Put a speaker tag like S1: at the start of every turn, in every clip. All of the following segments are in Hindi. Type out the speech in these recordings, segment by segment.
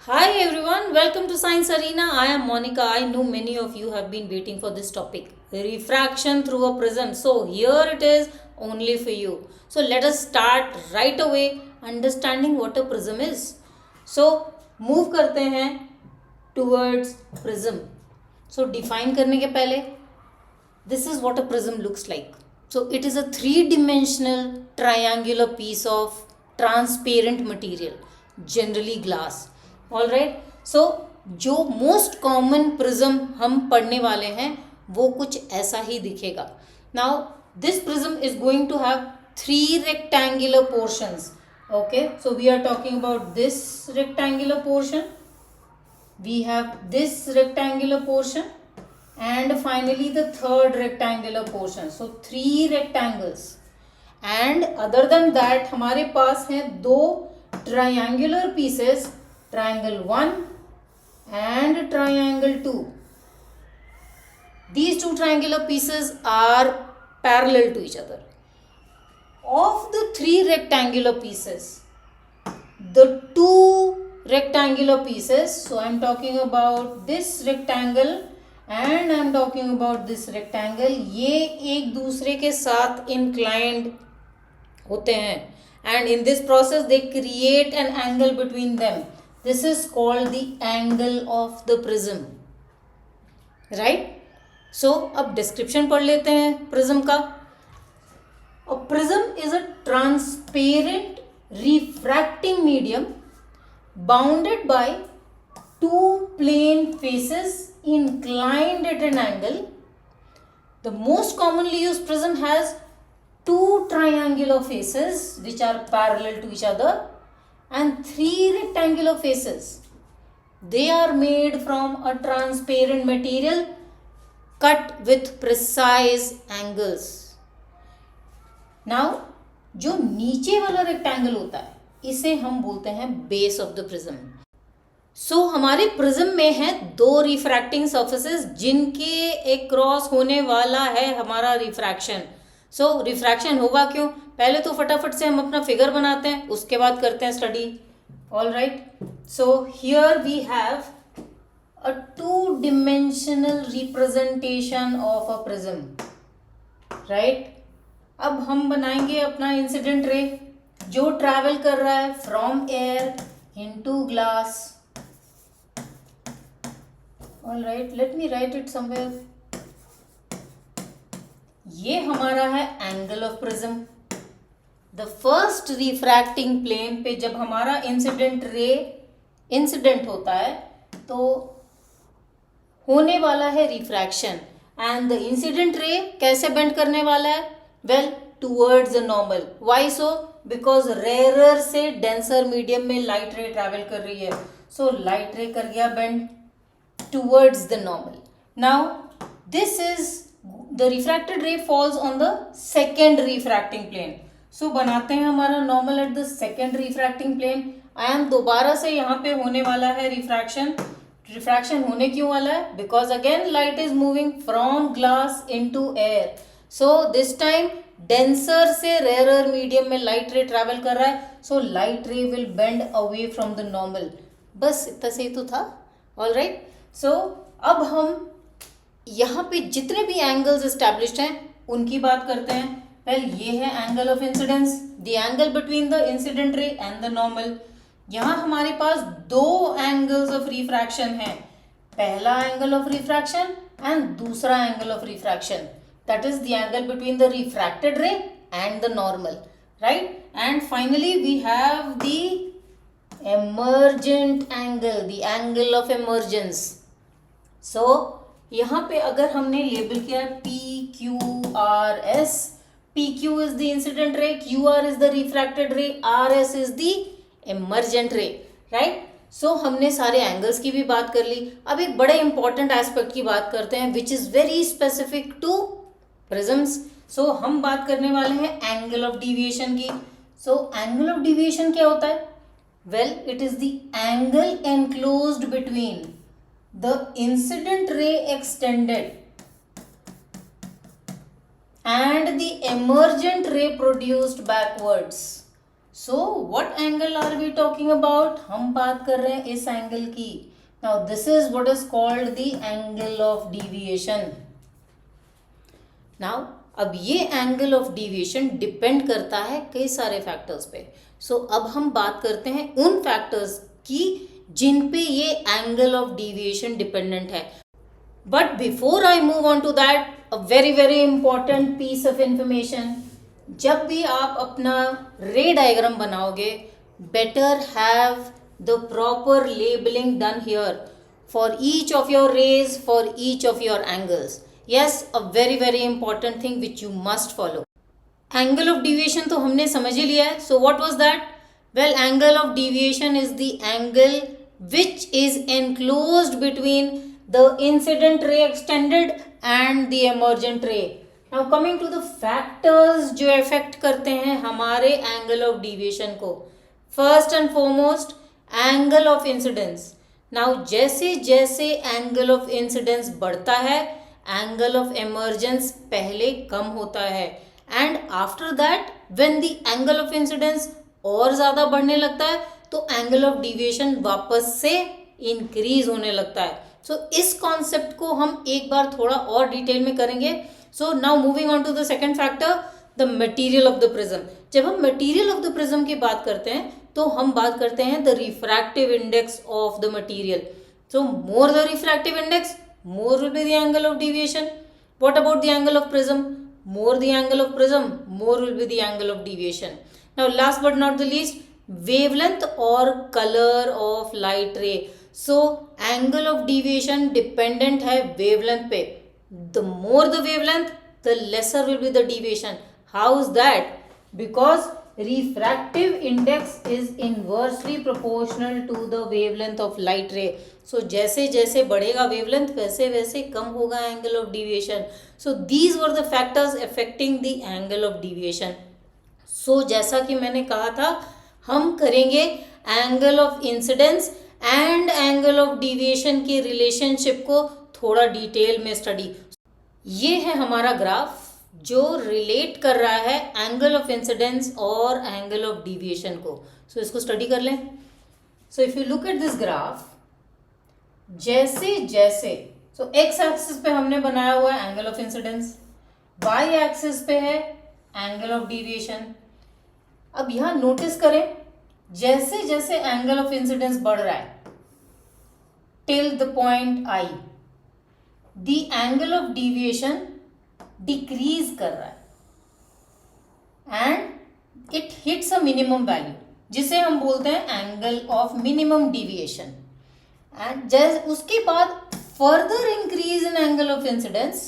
S1: Hi everyone, welcome to Science Arena. I am Monica. I know many of you have been waiting for this topic. Refraction through a prism. So here it is only for you. So let us start right away understanding what a prism is. So move करते हैं towards prism. So define करने के पहले this is what a prism looks like. So it is a three-dimensional triangular piece of transparent material, generally glass. All right. So जो मोस्ट कॉमन प्रिज्म हम पढ़ने वाले हैं वो कुछ ऐसा ही दिखेगा. Now this prism is going to have three rectangular portions. Okay, so we are talking about this rectangular portion, we have this rectangular portion, and finally the third rectangular portion. So three rectangles, and other than that हमारे पास हैं दो triangular pieces, triangle 1 and triangle 2. These two triangular pieces are parallel to each other. Of the three rectangular pieces, the two rectangular pieces, so I am talking about this rectangle and I am talking about this rectangle, ये एक दूसरे के साथ inclined होते हैं, and in this process they create an angle between them. This is called the angle of the prism, right? So अब description पढ़ लेते हैं prism का. A prism is a transparent refracting medium bounded by two plane faces inclined at an angle. The most commonly used prism has two triangular faces which are parallel to each other and three rectangular faces. They are made from a transparent material cut with precise angles. Now, जो नीचे वाला रेक्टेंगल होता है इसे हम बोलते हैं बेस ऑफ द प्रिज्म. सो हमारे प्रिज्म में है दो रिफ्रैक्टिंग सर्फेसेस जिनके एक क्रॉस होने वाला है हमारा रिफ्रैक्शन. सो रिफ्रैक्शन होगा क्यों, पहले तो फटाफट से हम अपना फिगर बनाते हैं, उसके बाद करते हैं study. All right. So here we have a two dimensional representation of a prism. Right. अब हम बनाएंगे अपना इंसिडेंट रे जो ट्रैवल कर रहा है from air into glass. All right, let me write it somewhere. ये हमारा है angle of prism. The first refracting plane पे जब हमारा इंसिडेंट रे इंसिडेंट होता है तो होने वाला है रिफ्रैक्शन, एंड द इंसिडेंट रे कैसे बेंड करने वाला है, well towards the normal. Why so? Because rarer से denser medium में light ray travel कर रही है, so light ray कर गया bend towards the normal. Now this is the refracted ray falls on the second refracting plane. So बनाते हैं हमारा normal at the second refracting plane. and दोबारा से यहाँ पे होने वाला है रिफ्रैक्शन होने क्यों वाला है, because again light is moving from glass into air. So this time denser से रेयर मीडियम में लाइट रे ट्रैवल कर रहा है, सो लाइट रे will bend away from the normal. बस इतना सही तो था. All right. सो अब हम यहाँ पे जितने भी एंगल्स एस्टैब्लिश्ड हैं उनकी बात करते हैं. वेल ये है angle of incidence, the angle between the incident रे एंड द नॉर्मल. यहाँ हमारे पास दो एंगल्स ऑफ रिफ्रैक्शन है, पहला एंगल ऑफ रिफ्रैक्शन एंड दूसरा angle of refraction. That is the angle between the refracted ray and the normal, right? And finally we have the emergent angle, the angle of emergence. So यहाँ पे अगर हमने लेबल किया PQRS, PQ is the incident ray, QR is the refracted ray, RS is the emergent ray, right? So हमने सारे एंगल्स की भी बात कर ली. अब एक बड़े इंपॉर्टेंट एस्पेक्ट की बात करते हैं which is very specific to prisms. So हम बात करने वाले हैं एंगल ऑफ डिविएशन की. सो एंगल ऑफ डिविएशन क्या होता है, well it is the angle enclosed between the incident ray extended and the emergent ray produced backwards. So what angle are we talking about? हम बात कर रहे हैं इस एंगल की. Now this is what is called the angle of deviation. Now अब ये एंगल ऑफ डिविएशन डिपेंड करता है कई सारे फैक्टर्स पे. सो अब हम बात करते हैं उन फैक्टर्स की जिन पे ये एंगल ऑफ डिविएशन डिपेंडेंट है. But before I move on to that, a very very important piece of information. जब भी आप अपना रे डायग्राम बनाओगे, better have the proper labelling done here for each of your rays, for each of your angles. Yes, a very very important thing which you must follow. Angle of deviation तो हमने समझ ही लिया है. So what was that? Well, angle of deviation is the angle which is enclosed between the incident ray extended and the emergent ray. Now coming to the factors जो affect करते हैं हमारे angle of deviation को. First and foremost, angle of incidence. Now जैसे जैसे angle of incidence बढ़ता है, एंगल ऑफ एमर्जेंस पहले कम होता है. And after that when the angle of incidence और ज़्यादा बढ़ने लगता है तो एंगल ऑफ डिविएशन वापस से इंक्रीज होने लगता है. सो इस कॉन्सेप्ट को हम एक बार थोड़ा और डिटेल में करेंगे. So now moving on to the second factor, the material of the prism. जब हम मटीरियल ऑफ द प्रिज्म की बात करते हैं तो हम बात करते हैं the refractive index of the material. So more the refractive index, more will be the angle of deviation. What about the angle of prism? More the angle of prism, more will be the angle of deviation. Now last but not the least, wavelength or color of light ray. So angle of deviation dependent है wavelength पे. The more the wavelength, the lesser will be the deviation. How is that? Because refractive index is inversely proportional to the wavelength of light ray. So जैसे जैसे बढ़ेगा wavelength वैसे वैसे कम होगा angle of deviation. So these were the factors affecting the angle of deviation. So जैसा कि मैंने कहा था हम करेंगे angle of incidence and angle of deviation के relationship को थोड़ा डिटेल में स्टडी. ये है हमारा ग्राफ जो रिलेट कर रहा है एंगल ऑफ इंसिडेंस और एंगल ऑफ डिविएशन को. सो इसको स्टडी कर लें. So if you look at this graph, जैसे जैसे एक्स एक्सिस पे हमने बनाया हुआ है angle of incidence, Y axis पे है एंगल ऑफ डिविएशन. अब यहां नोटिस करें जैसे जैसे एंगल ऑफ इंसिडेंस बढ़ रहा है till the point I, the angle of deviation decrease कर रहा है and it hits a minimum value जिसे हम बोलते हैं angle of minimum deviation. And just उसके बाद further increase in angle of incidence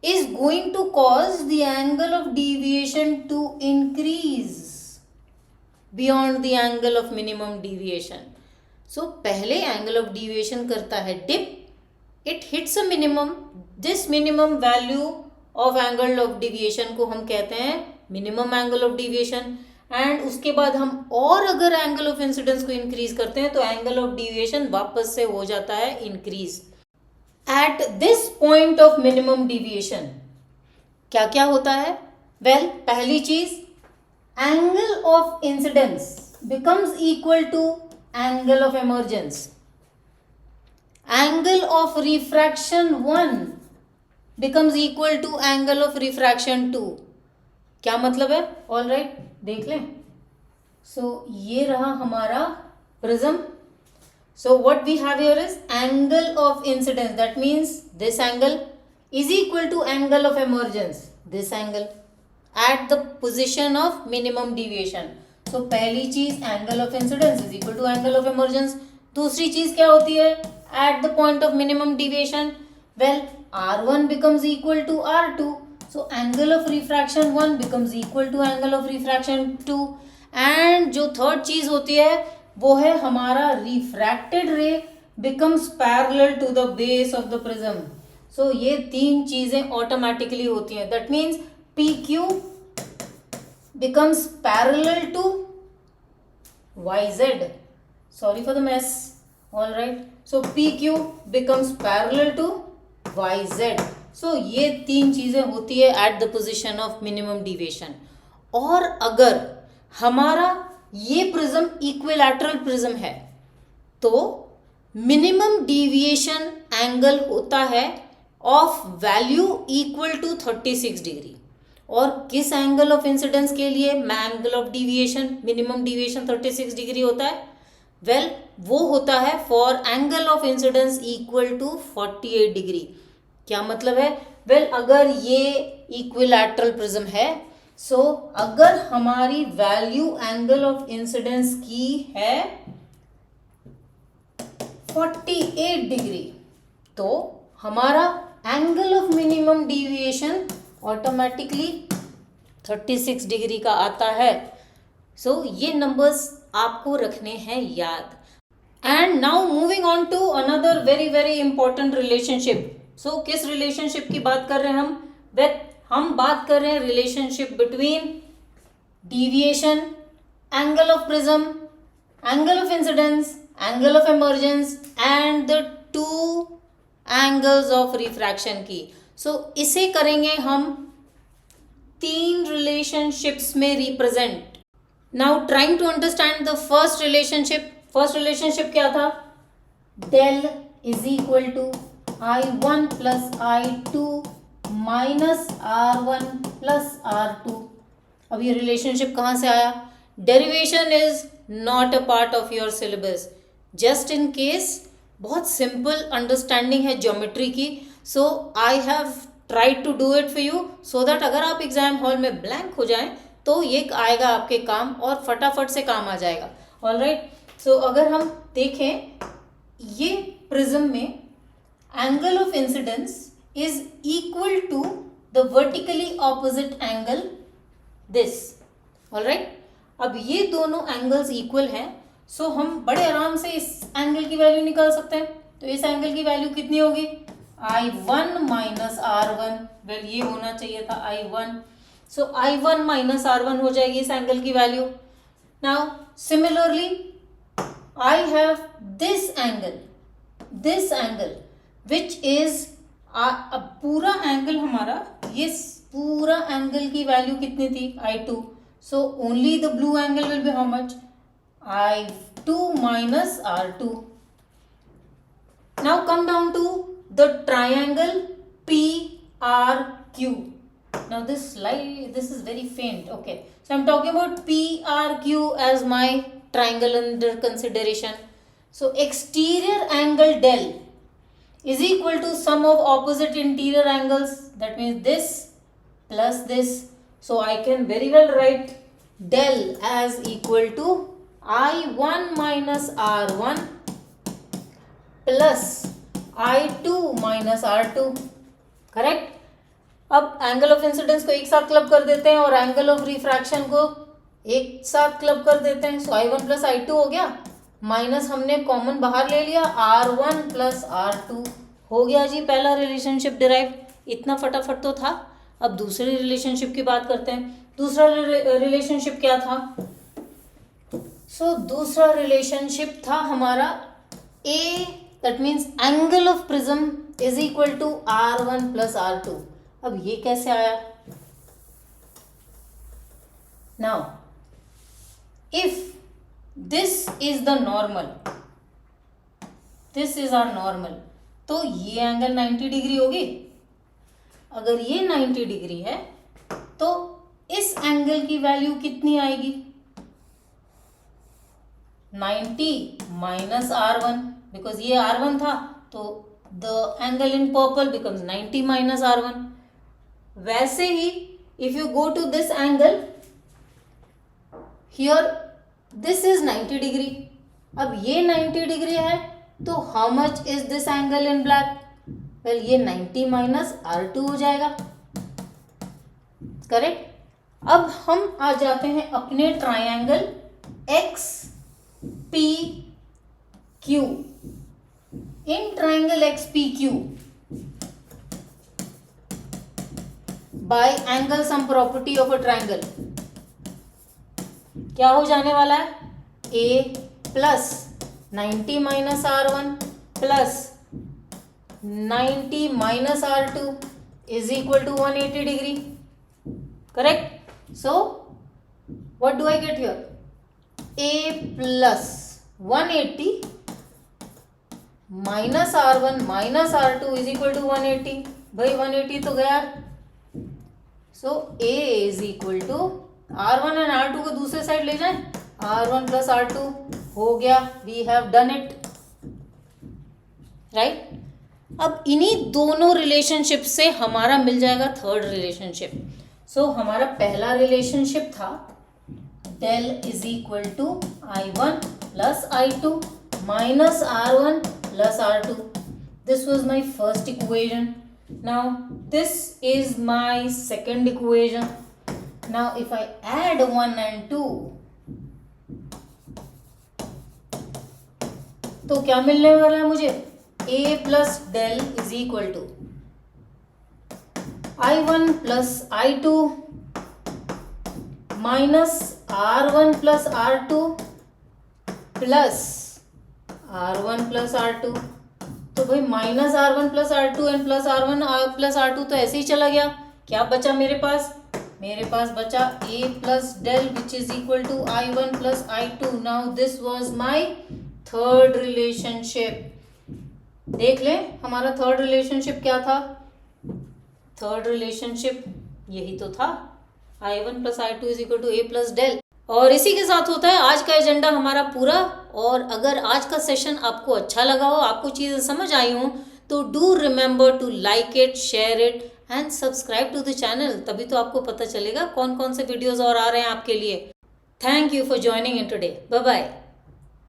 S1: is going to cause the angle of deviation to increase beyond the angle of minimum deviation. So पहले एंगल ऑफ डिविएशन करता है dip, it hits a minimum, this minimum value of angle of deviation को हम कहते हैं minimum angle of deviation. And उसके बाद हम और अगर एंगल ऑफ इंसिडेंस को इंक्रीज करते हैं तो एंगल ऑफ डिविएशन वापस से हो जाता है increase. At this point of minimum deviation क्या क्या होता है? वेल, पहली चीज angle of incidence becomes equal to angle of emergence. Angle of refraction 1 becomes equal to angle of refraction 2. क्या मतलब है? ऑल राइट, देख लें. सो ये रहा हमारा prism. So what we have here is angle of incidence, that means this angle is equal to angle of emergence, this angle at the position of minimum deviation. So पहली चीज angle of incidence is equal to angle of emergence. दूसरी चीज क्या होती है at the point of minimum deviation? Well, R1 becomes equal to R2. So angle of refraction 1 becomes equal to angle of refraction 2. And जो थर्ड चीज होती है वो है हमारा refracted ray becomes parallel to the base of the prism. So ये तीन चीजें automatically होती हैं. That means PQ becomes parallel to YZ. Sorry for the mess. All right. So PQ becomes parallel to YZ. सो ये तीन चीज़ें होती है at the position of minimum deviation. और अगर हमारा ये प्रिज्म इक्विलैटरल प्रिज्म है, तो मिनिमम डेविएशन एंगल होता है of value equal to 36 degree. और किस एंगल ऑफ इंसिडेंस के लिए angle of deviation minimum deviation 36 degree होता है? वेल, वो होता है for angle of incidence equal to 48 degree. क्या मतलब है? वेल, अगर ये इक्विलैटरल प्रिज्म है, सो अगर हमारी वैल्यू एंगल ऑफ इंसिडेंस की है 48 डिग्री, तो हमारा angle of minimum deviation automatically 36 degree का आता है। सो ये नंबर्स आपको रखने हैं याद। And now moving on to another very very important relationship. So किस रिलेशनशिप की बात कर रहे हैं हम? हम बात कर रहे हैं relationship between deviation, angle of prism, angle of incidence, angle of emergence and the two angles of refraction की। सो इसे करेंगे हम 3 रिलेशनशिप्स में represent. Now trying to understand the first relationship. First relationship क्या था? Del is equal to I1 plus I2 minus R1 plus R2। अब ये रिलेशनशिप कहाँ से आया? Derivation is not a part of your syllabus. Just in case बहुत सिंपल अंडरस्टैंडिंग है ज्योमेट्री की, so I have tried to do it for you, so that अगर आप एग्जाम हॉल में ब्लैंक हो जाएं तो ये आएगा आपके काम और फटाफट से काम आ जाएगा। ऑलराइट, सो अगर हम देखें ये प्रिज्म में angle of incidence is equal to the vertically opposite angle this. Alright, अब ये दोनों एंगल्स इक्वल हैं, सो हम बड़े आराम से इस एंगल की वैल्यू निकाल सकते हैं। तो इस एंगल की वैल्यू कितनी होगी? I1 minus R1। वेल, ये होना चाहिए था I1, सो I1 माइनस R1 हो जाएगी इस एंगल की value. Now similarly I have this angle which is अब पूरा एंगल हमारा, ये पूरा एंगल की वैल्यू कितनी थी? I2, so only the blue angle will be how much? I2 minus R2। Now come down to the triangle PRQ। Now this is very faint. Okay, so I'm talking about PRQ as my triangle under consideration. So exterior angle del is equal to sum of opposite interior angles, that means this plus this. So I can very well write del as equal to I1 minus R1 plus I2 minus R2। Correct. अब एंगल ऑफ इंसिडेंस को एक साथ क्लब कर देते हैं और एंगल ऑफ रिफ्रैक्शन को एक साथ क्लब कर देते हैं, सो I1 प्लस I2 हो गया, माइनस हमने कॉमन बाहर ले लिया R1 प्लस R2 हो गया जी पहला रिलेशनशिप डिराइव। इतना फटाफट तो था। अब दूसरी रिलेशनशिप की बात करते हैं। दूसरा रिलेशनशिप क्या था? सो दूसरा रिलेशनशिप था हमारा A, that means angle of prism is equal to R1 plus R2। अब ये कैसे आया? Now if this is the normal, this is our normal, तो ये एंगल 90 डिग्री होगी। अगर ये 90 डिग्री है तो इस एंगल की वैल्यू कितनी आएगी? 90 माइनस R1, बिकॉज ये R1 था, तो the angle in purple becomes 90 minus R1। वैसे ही if you go to this angle here, this is 90 degree. अब ये 90 डिग्री है, तो how much is this angle in black? Well, ये 90 माइनस R2 हो जाएगा। करेक्ट। अब हम आ जाते हैं अपने triangle XPQ। In triangle XPQ by angle sum property of a triangle क्या हो जाने वाला है? A plus 90 minus R1 plus 90 minus R2 is equal to 180 degree. Correct. So what do I get here? A plus 180 minus R1 minus R2 is equal to 180. भाई 180 तो गया. So A is equal to R1 and R2 को दूसरे साइड ले जाएं. R1 plus R2 हो गया. We have done it. Right. अब इन्हीं दोनों रिलेशनशिप से हमारा मिल जाएगा थर्ड रिलेशनशिप. सो हमारा पहला रिलेशनशिप था del is equal to I1 plus I2 minus R1 plus R2. This was my first equation. Now this is my second equation. Now if I add 1 and 2 तो क्या मिलने वाला है मुझे? A plus del is equal to I1 plus I2 minus R1 plus R2 plus R1 plus R2. तो भाई minus R1 plus R2 and plus R1 plus R2 तो ऐसे ही चला गया. क्या बचा मेरे पास? मेरे पास बचा A plus del which is equal to I1 plus I2. Now this was my third relationship. देख लें हमारा थर्ड रिलेशनशिप क्या था. थर्ड रिलेशनशिप यही तो था, I1 plus I2 is equal to A plus del. और इसी के साथ होता है आज का एजेंडा हमारा पूरा. और अगर आज का सेशन आपको अच्छा लगा हो, आपको चीज़ें समझ आई हो, तो do remember to like it, share it and subscribe to the channel. तभी तो आपको पता चलेगा कौन कौन से वीडियोस और आ रहे हैं आपके लिए. Thank you for joining in today. Bye bye.